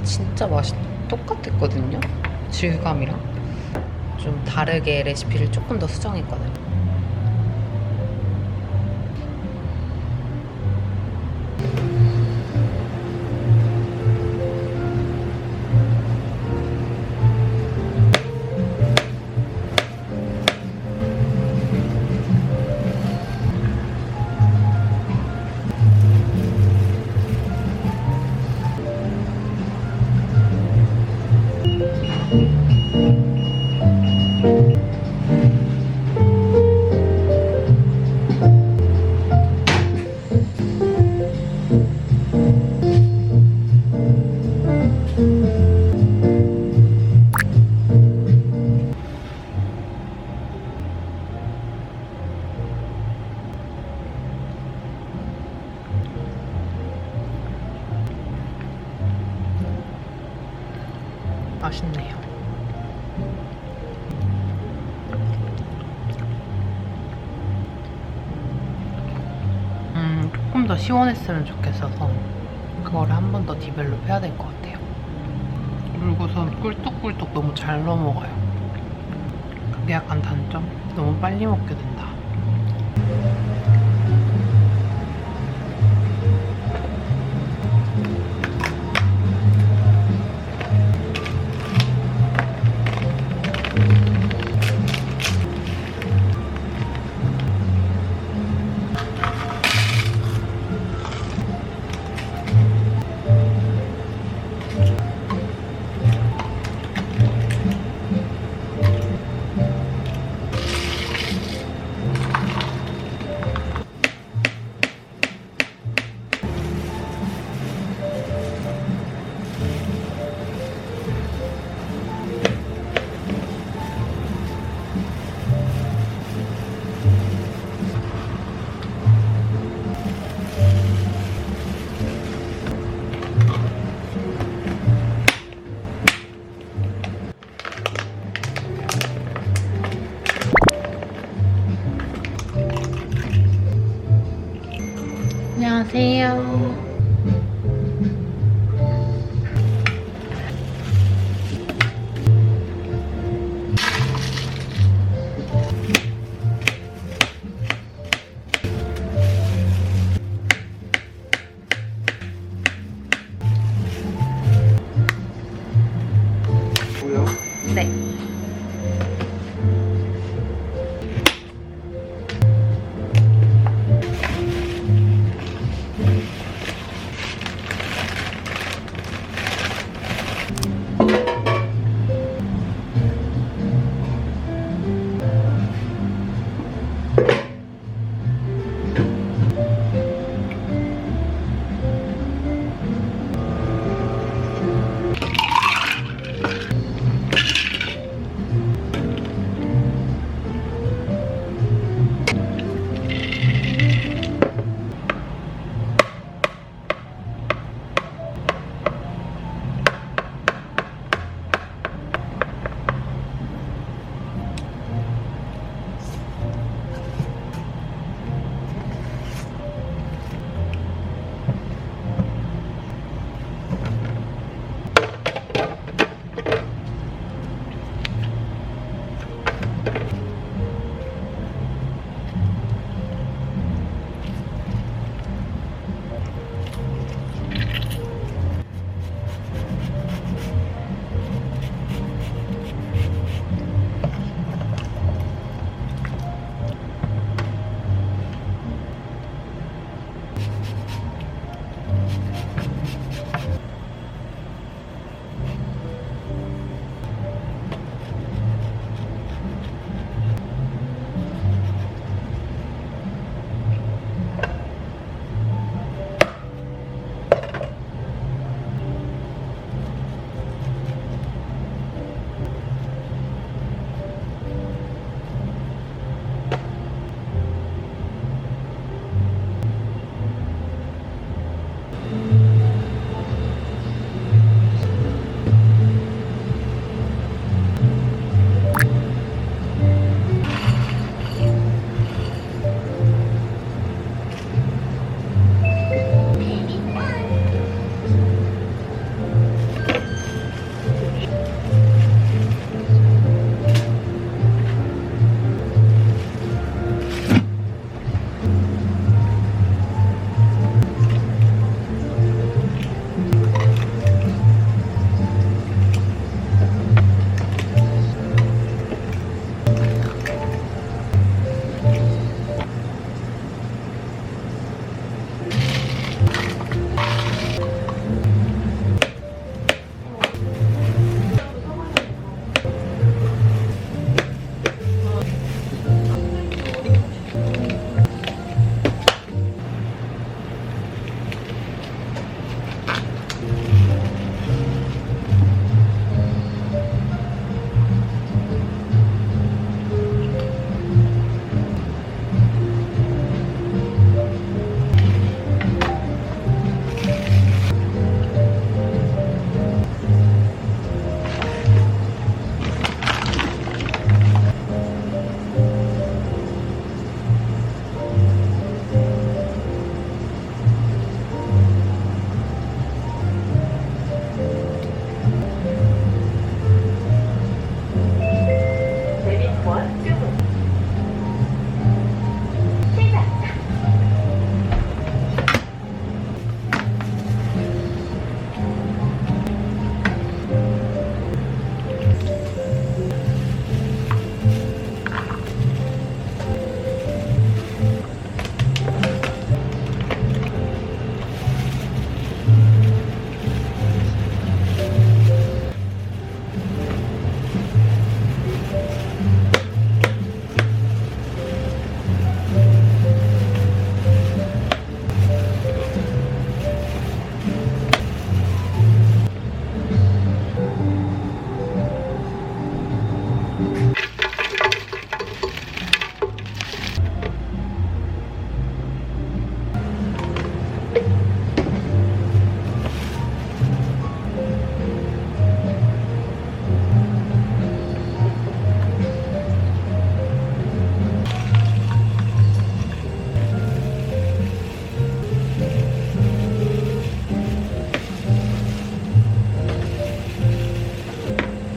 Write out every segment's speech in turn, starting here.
진짜 똑같았거든요. 질감이랑 좀 다르게 레시피를 조금 더 수정했거든요. 맛있네요. 조금 더 시원했으면 좋겠어서 그거를 한 번 더 디벨롭 해야 될 것 같아요. 그리고선 꿀떡꿀떡 너무 잘 넘어가요. 그게 약간 단점? 너무 빨리 먹게 된다. 안녕하세요. 네.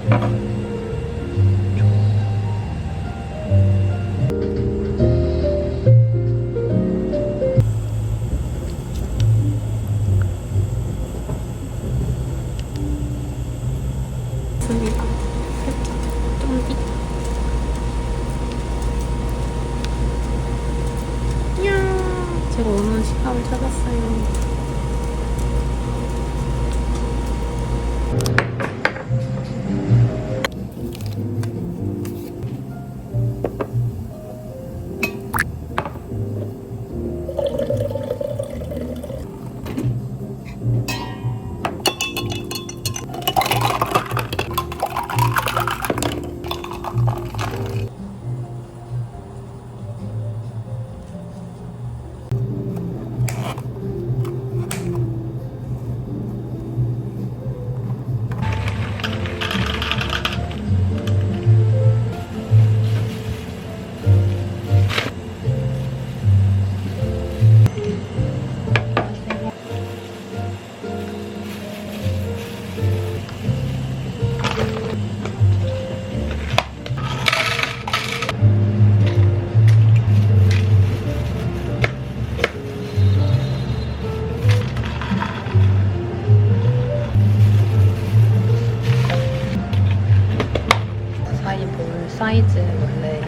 제가 오는 식감을 찾았어요. 사이즈 원래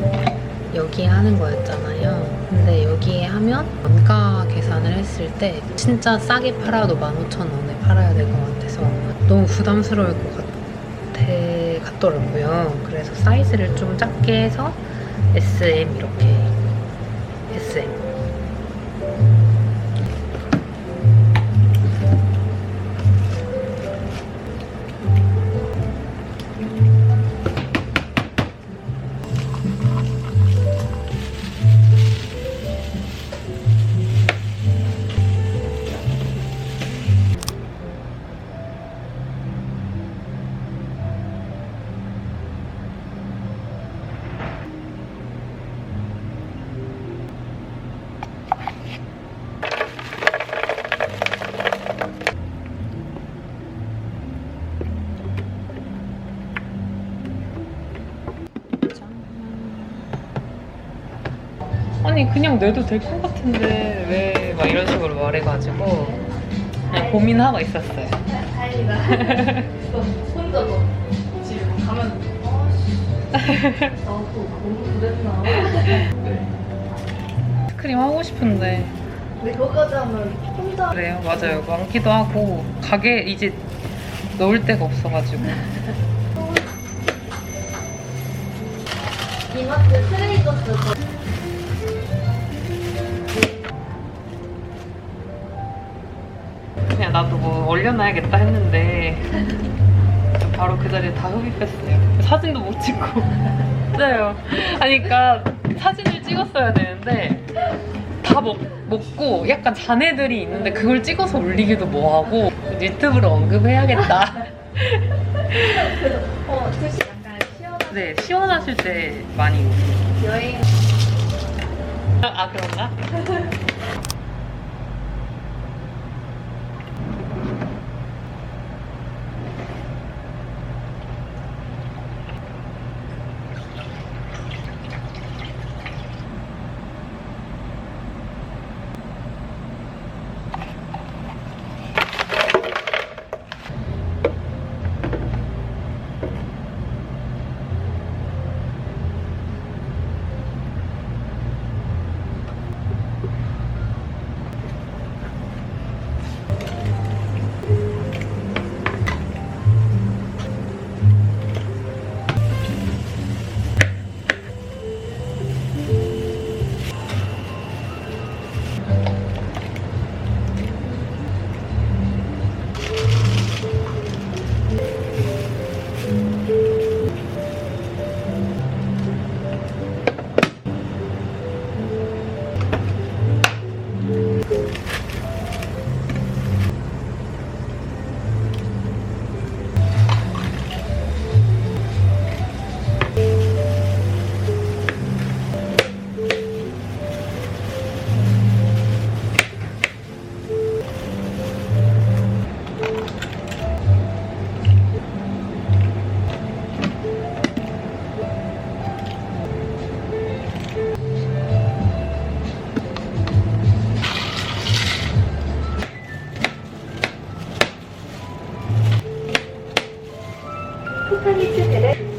여기에 하는 거였잖아요. 근데 여기에 하면 원가 계산을 했을 때 진짜 싸게 팔아도 15,000원에 팔아야 될 것 같아서 너무 부담스러울 것 같더라고요. 그래서 사이즈를 좀 작게 해서 SM 이렇게 SM 아니 그냥 내도 될 것 같은데 왜 막 이런 식으로 말해가지고 그냥 고민하고 있었어요. 다행이다. 혼자 뭐 집에 가면 나도 너무 그랬나? 스크림 하고 싶은데 근데 그거까지 하면 혼자 그래요? 맞아요. 많기도 하고 가게 이제 넣을 데가 없어가지고 이마트 트레이더스 그냥 나도 뭐 올려놔야겠다 했는데 바로 그 자리에 다 흡입했어요. 사진도 못 찍고. 맞아요. 아니 그러니까 사진을 찍었어야 되는데 다 먹고 약간 잔애들이 있는데 그걸 찍어서 올리기도 뭐하고 유튜브로 언급해야겠다. 두시 약간 시원한 네, 시원하실 때 많이 오세요. 여행 아 그런가? 쿠팡이츠 배달